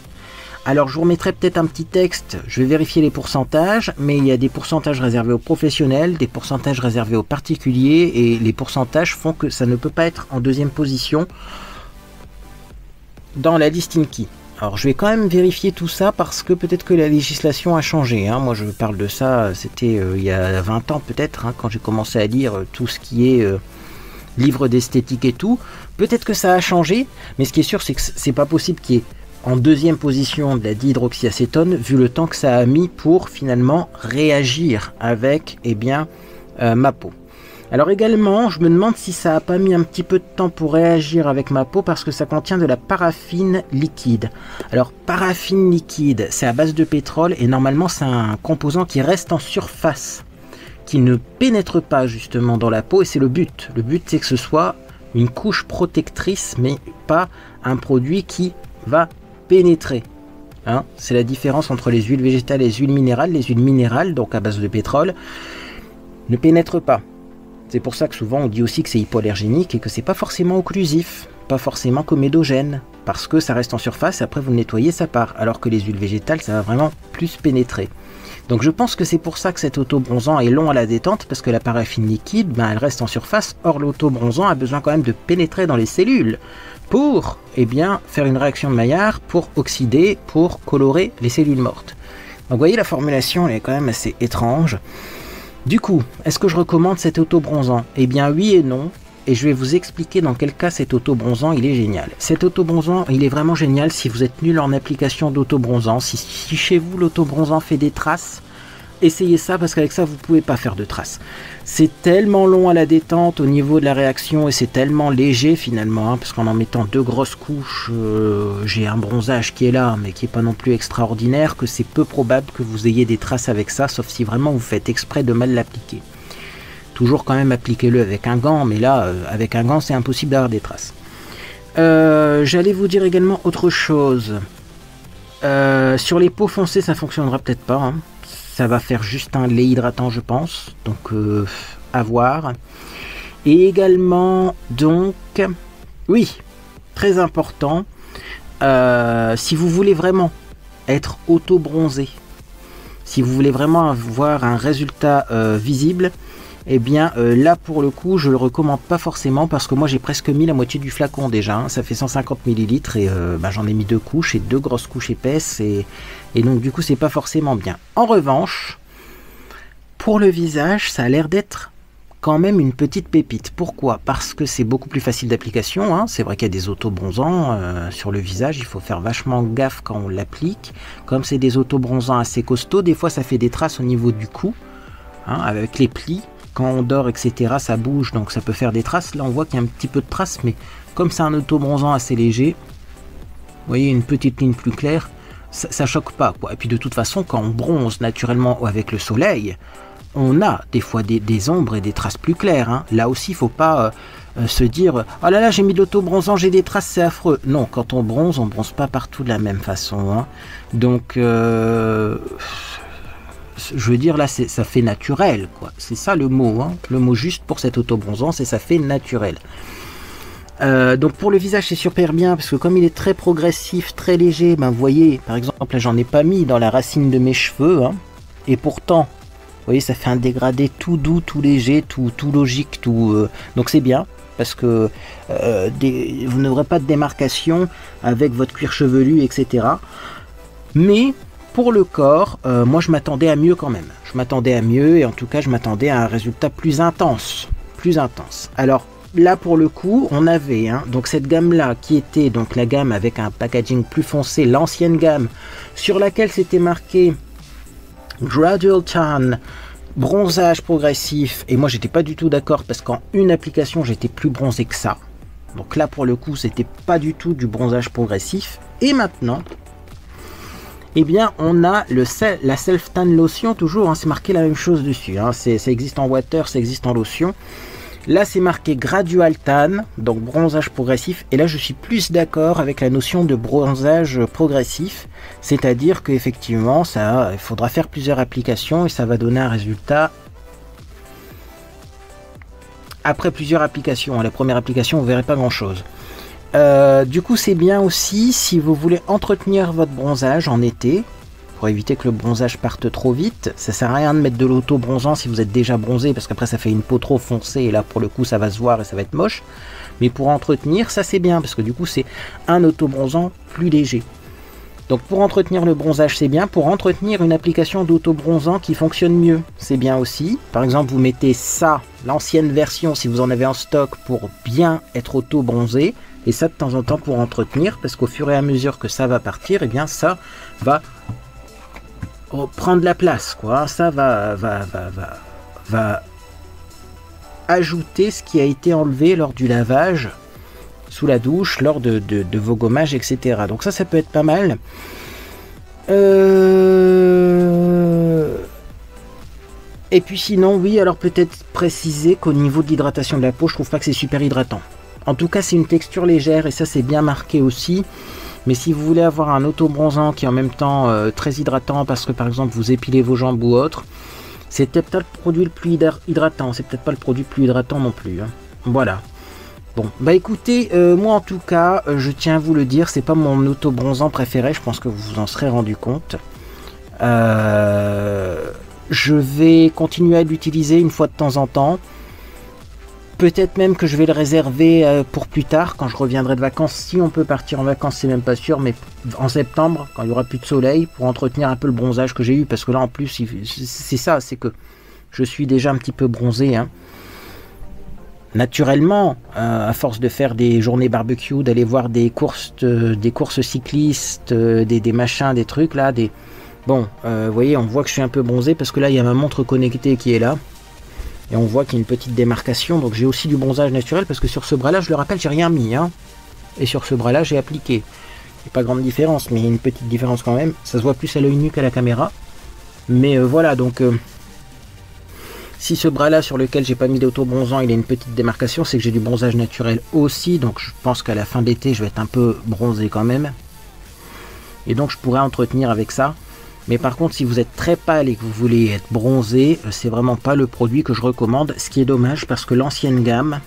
Alors je vous remettrai peut-être un petit texte, je vais vérifier les pourcentages, mais il y a des pourcentages réservés aux professionnels, des pourcentages réservés aux particuliers, et les pourcentages font que ça ne peut pas être en deuxième position dans la liste INCI. Alors je vais quand même vérifier tout ça parce que peut-être que la législation a changé, hein. Moi je parle de ça, c'était il y a 20 ans peut-être, hein, quand j'ai commencé à lire tout ce qui est livre d'esthétique et tout. Peut-être que ça a changé, mais ce qui est sûr c'est que c'est pas possible qu'il y ait en deuxième position de la dihydroxyacétone vu le temps que ça a mis pour finalement réagir avec ma peau. Alors également, je me demande si ça n'a pas mis un petit peu de temps pour réagir avec ma peau parce que ça contient de la paraffine liquide. Alors paraffine liquide, c'est à base de pétrole et normalement c'est un composant qui reste en surface, qui ne pénètre pas justement dans la peau, et c'est le but. Le but c'est que ce soit une couche protectrice mais pas un produit qui va pénétrer. Hein, c'est la différence entre les huiles végétales et les huiles minérales. Les huiles minérales, donc à base de pétrole, ne pénètrent pas. C'est pour ça que souvent on dit aussi que c'est hypoallergénique et que c'est pas forcément occlusif, pas forcément comédogène, parce que ça reste en surface et après vous le nettoyez, ça part, alors que les huiles végétales ça va vraiment plus pénétrer. Donc je pense que c'est pour ça que cet autobronzant est long à la détente, parce que la paraffine liquide, elle reste en surface, or l'autobronzant a besoin quand même de pénétrer dans les cellules pour faire une réaction de Maillard, pour oxyder, pour colorer les cellules mortes. Donc vous voyez, la formulation elle est quand même assez étrange. Du coup, est-ce que je recommande cet autobronzant? Eh bien oui et non, et je vais vous expliquer dans quel cas cet autobronzant il est génial. Cet autobronzant il est vraiment génial si vous êtes nul en application d'autobronzant, si chez vous l'autobronzant fait des traces, essayez ça parce qu'avec ça vous pouvez pas faire de traces. C'est tellement long à la détente au niveau de la réaction et c'est tellement léger finalement, hein, parce qu'en mettant 2 grosses couches, j'ai un bronzage qui est là mais qui est pas non plus extraordinaire, que c'est peu probable que vous ayez des traces avec ça, sauf si vraiment vous faites exprès de mal l'appliquer. Toujours quand même appliquez-le avec un gant, mais là avec un gant c'est impossible d'avoir des traces. J'allais vous dire également autre chose. Sur les peaux foncées ça fonctionnera peut-être pas, hein. ça va faire juste un lait hydratant, je pense. Donc, à voir. Et également, donc, oui, très important, si vous voulez vraiment être auto-bronzé, si vous voulez vraiment avoir un résultat visible, eh bien là pour le coup je le recommande pas forcément, parce que moi j'ai presque mis la moitié du flacon déjà, hein. Ça fait 150 ml et j'en ai mis 2 couches et 2 grosses couches épaisses, et donc du coup c'est pas forcément bien. En revanche, pour le visage, ça a l'air d'être quand même une petite pépite. Pourquoi? Parce que c'est beaucoup plus facile d'application, hein. C'est vrai qu'il y a des auto-bronzants sur le visage, il faut faire vachement gaffe quand on l'applique. Comme c'est des auto-bronzants assez costauds, des fois ça fait des traces au niveau du cou, hein, avec les plis. Quand on dort, etc., ça bouge, donc ça peut faire des traces. Là on voit qu'il y a un petit peu de traces, mais comme c'est un auto-bronzant assez léger, vous voyez une petite ligne plus claire, ça choque pas, quoi. Et puis de toute façon, quand on bronze naturellement avec le soleil, on a des fois des ombres et des traces plus claires, hein. Là aussi, il ne faut pas se dire « Oh là là, j'ai mis de l'auto-bronzant, j'ai des traces, c'est affreux ». Non, quand on bronze pas partout de la même façon, hein. Donc, je veux dire, là, ça fait naturel, quoi. C'est ça le mot, hein. Le mot juste pour cet auto-bronzant, c'est ça fait naturel. Donc pour le visage, c'est super bien, parce que comme il est très progressif, très léger, ben, vous voyez, par exemple, là, j'en ai pas mis dans la racine de mes cheveux, hein, et pourtant... Vous voyez, ça fait un dégradé tout doux, tout léger, tout logique, donc c'est bien, parce que vous n'aurez pas de démarcation avec votre cuir chevelu, etc. Mais pour le corps, moi je m'attendais à mieux quand même. Je m'attendais à mieux, et en tout cas je m'attendais à un résultat plus intense. Alors là pour le coup, on avait donc cette gamme-là qui était donc la gamme avec un packaging plus foncé, l'ancienne gamme, sur laquelle c'était marqué Gradual Tan, bronzage progressif, et moi j'étais pas du tout d'accord, parce qu'en une application j'étais plus bronzé que ça. Donc là pour le coup c'était pas du tout du bronzage progressif. Et maintenant, eh bien on a la Self Tan Lotion, toujours, hein, c'est marqué la même chose dessus, hein, ça existe en water, ça existe en lotion. Là c'est marqué Gradual Tan, donc bronzage progressif, et là je suis plus d'accord avec la notion de bronzage progressif, c'est-à-dire qu'effectivement il faudra faire plusieurs applications et ça va donner un résultat après plusieurs applications. La première application vous verrez pas grand chose. Du coup c'est bien aussi si vous voulez entretenir votre bronzage en été, pour éviter que le bronzage parte trop vite. Ça sert à rien de mettre de l'auto-bronzant si vous êtes déjà bronzé, parce qu'après ça fait une peau trop foncée, et là pour le coup ça va se voir et ça va être moche. Mais pour entretenir, ça c'est bien, parce que du coup c'est un auto-bronzant plus léger. Donc pour entretenir le bronzage c'est bien, pour entretenir une application d'auto-bronzant qui fonctionne mieux, c'est bien aussi. Par exemple vous mettez ça, l'ancienne version si vous en avez en stock, pour bien être auto-bronzé, et ça de temps en temps pour entretenir, parce qu'au fur et à mesure que ça va partir, et bien ça va prendre la place, quoi. Ça va ajouter ce qui a été enlevé lors du lavage sous la douche, lors de vos gommages, etc. Donc ça peut être pas mal. Et puis sinon, oui, alors peut-être préciser qu'au niveau de l'hydratation de la peau, je trouve pas que c'est super hydratant. En tout cas, c'est une texture légère, et ça c'est bien marqué aussi. Mais si vous voulez avoir un auto-bronzant qui est en même temps très hydratant, parce que par exemple vous épilez vos jambes ou autre, c'est peut-être pas le produit le plus hydratant, c'est peut-être pas le produit le plus hydratant non plus, hein. Voilà. Bon, bah écoutez, moi en tout cas, je tiens à vous le dire, c'est pas mon auto-bronzant préféré, je pense que vous vous en serez rendu compte. Je vais continuer à l'utiliser une fois de temps en temps. Peut-être même que je vais le réserver pour plus tard, quand je reviendrai de vacances. Si on peut partir en vacances, c'est même pas sûr, mais en septembre, quand il y aura plus de soleil, pour entretenir un peu le bronzage que j'ai eu, parce que là en plus, c'est ça, c'est que je suis déjà un petit peu bronzé, hein. Naturellement, à force de faire des journées barbecue, d'aller voir des courses cyclistes, des machins, des trucs là, bon, vous voyez, on voit que je suis un peu bronzé, parce que là il y a ma montre connectée qui est là. Et on voit qu'il y a une petite démarcation, donc j'ai aussi du bronzage naturel, parce que sur ce bras-là, je le rappelle, j'ai rien mis, hein. Et sur ce bras-là, j'ai appliqué. Il n'y a pas grande différence, mais il y a une petite différence quand même. Ça se voit plus à l'œil nu qu'à la caméra. Mais voilà, donc si ce bras-là sur lequel j'ai pas mis d'auto-bronzant, il a une petite démarcation, c'est que j'ai du bronzage naturel aussi. Donc je pense qu'à la fin de l'été, je vais être un peu bronzé quand même. Et donc je pourrais entretenir avec ça. Mais par contre, si vous êtes très pâle et que vous voulez être bronzé, c'est vraiment pas le produit que je recommande. Ce qui est dommage parce que l'ancienne gamme,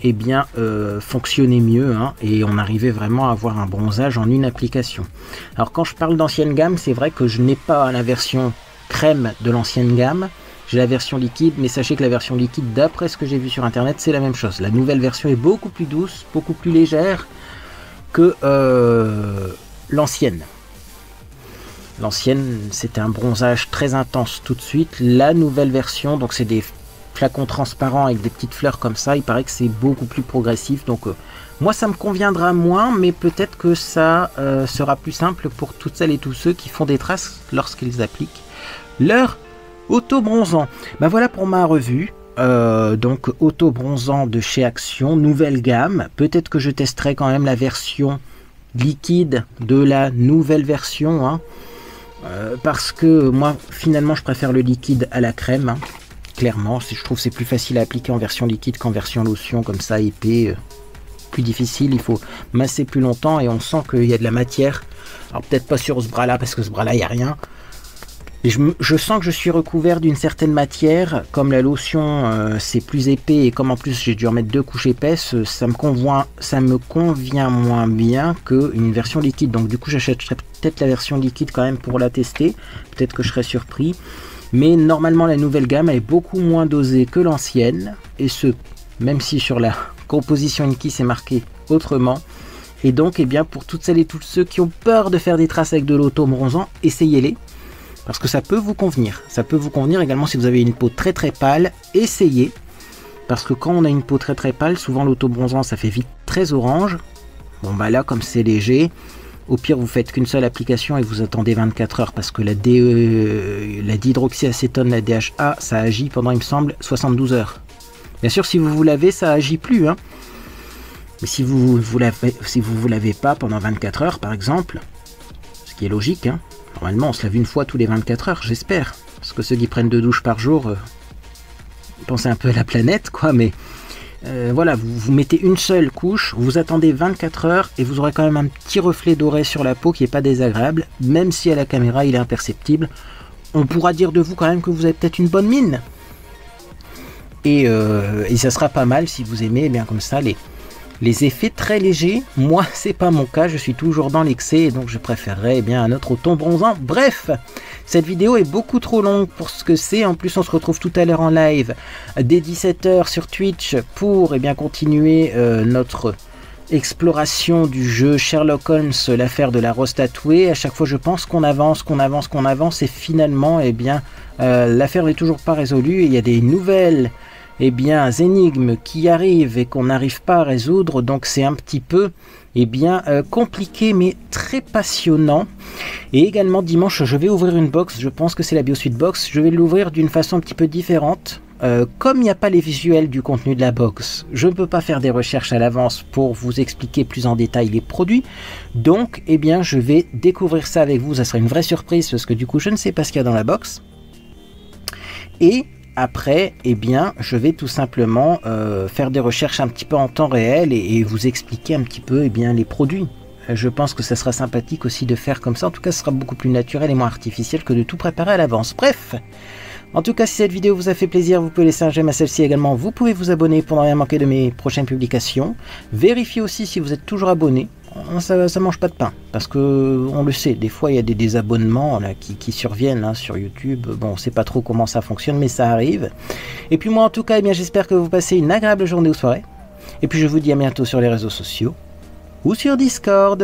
eh bien, fonctionnait mieux hein, et on arrivait vraiment à avoir un bronzage en une application. Alors quand je parle d'ancienne gamme, c'est vrai que je n'ai pas la version crème de l'ancienne gamme. J'ai la version liquide, mais sachez que la version liquide, d'après ce que j'ai vu sur internet, c'est la même chose. La nouvelle version est beaucoup plus douce, beaucoup plus légère que l'ancienne. L'ancienne, c'était un bronzage très intense tout de suite. La nouvelle version, donc c'est des flacons transparents avec des petites fleurs comme ça, il paraît que c'est beaucoup plus progressif. Donc moi, ça me conviendra moins, mais peut-être que ça sera plus simple pour toutes celles et tous ceux qui font des traces lorsqu'ils appliquent leur auto-bronzant. Ben voilà pour ma revue. Donc auto-bronzant de chez Action, nouvelle gamme. Peut-être que je testerai quand même la version liquide de la nouvelle version. Hein. Parce que moi, finalement, je préfère le liquide à la crème. Hein. Clairement, je trouve que c'est plus facile à appliquer en version liquide qu'en version lotion, comme ça, épais. Plus difficile, il faut masser plus longtemps et on sent qu'il y a de la matière. Alors peut-être pas sur ce bras-là, parce que ce bras-là, il n'y a rien. Et je sens que je suis recouvert d'une certaine matière, comme la lotion c'est plus épais et comme en plus j'ai dû remettre 2 couches épaisses, ça me convient moins bien qu'une version liquide. Donc du coup j'achèterai peut-être la version liquide quand même pour la tester, peut-être que je serai surpris. Mais normalement la nouvelle gamme elle est beaucoup moins dosée que l'ancienne, et ce même si sur la composition Inky c'est marqué autrement. Et donc eh bien pour toutes celles et tous ceux qui ont peur de faire des traces avec de l'auto-bronzant, essayez-les. Parce que ça peut vous convenir. Ça peut vous convenir également si vous avez une peau très très pâle. Essayez. Parce que quand on a une peau très très pâle, souvent l'auto-bronzant ça fait vite très orange. Bon bah là comme c'est léger, au pire vous faites qu'une seule application et vous attendez 24 heures. Parce que la dihydroxyacétone, la DHA, ça agit pendant il me semble 72 heures. Bien sûr si vous vous lavez ça agit plus. Hein. Mais si vous vous lavez pas pendant 24 heures par exemple, ce qui est logique, hein. Normalement, on se lave une fois tous les 24 heures, j'espère. Parce que ceux qui prennent 2 douches par jour, pensez un peu à la planète, quoi. Mais voilà, vous mettez une seule couche, vous attendez 24 heures et vous aurez quand même un petit reflet doré sur la peau qui n'est pas désagréable. Même si à la caméra, il est imperceptible. On pourra dire de vous quand même que vous avez peut-être une bonne mine. Et ça sera pas mal si vous aimez bien comme ça les effets très légers. Moi c'est pas mon cas, je suis toujours dans l'excès et donc je préférerais bien un autre ton bronzant. Bref, cette vidéo est beaucoup trop longue pour ce que c'est. En plus on se retrouve tout à l'heure en live dès 17 h sur Twitch pour bien continuer notre exploration du jeu Sherlock Holmes, l'affaire de la rose tatouée. À chaque fois je pense qu'on avance et finalement l'affaire n'est toujours pas résolue et il y a des nouvelles énigmes qui arrivent et qu'on n'arrive pas à résoudre, donc c'est un petit peu compliqué mais très passionnant. Et également dimanche je vais ouvrir une box, je pense que c'est la BioSuite Box, je vais l'ouvrir d'une façon un petit peu différente. Comme il n'y a pas les visuels du contenu de la box, je ne peux pas faire des recherches à l'avance pour vous expliquer plus en détail les produits, donc je vais découvrir ça avec vous. Ça sera une vraie surprise parce que du coup je ne sais pas ce qu'il y a dans la box. Et après, je vais tout simplement faire des recherches un petit peu en temps réel et vous expliquer un petit peu les produits. Je pense que ça sera sympathique aussi de faire comme ça. En tout cas, ce sera beaucoup plus naturel et moins artificiel que de tout préparer à l'avance. Bref, en tout cas, si cette vidéo vous a fait plaisir, vous pouvez laisser un j'aime à celle-ci également. Vous pouvez vous abonner pour ne rien manquer de mes prochaines publications. Vérifiez aussi si vous êtes toujours abonné. Ça mange pas de pain, parce que on le sait, des fois il y a des désabonnements là, qui surviennent sur YouTube. Bon, on sait pas trop comment ça fonctionne, mais ça arrive. Et puis moi en tout cas, j'espère que vous passez une agréable journée ou soirée. Et puis je vous dis à bientôt sur les réseaux sociaux ou sur Discord.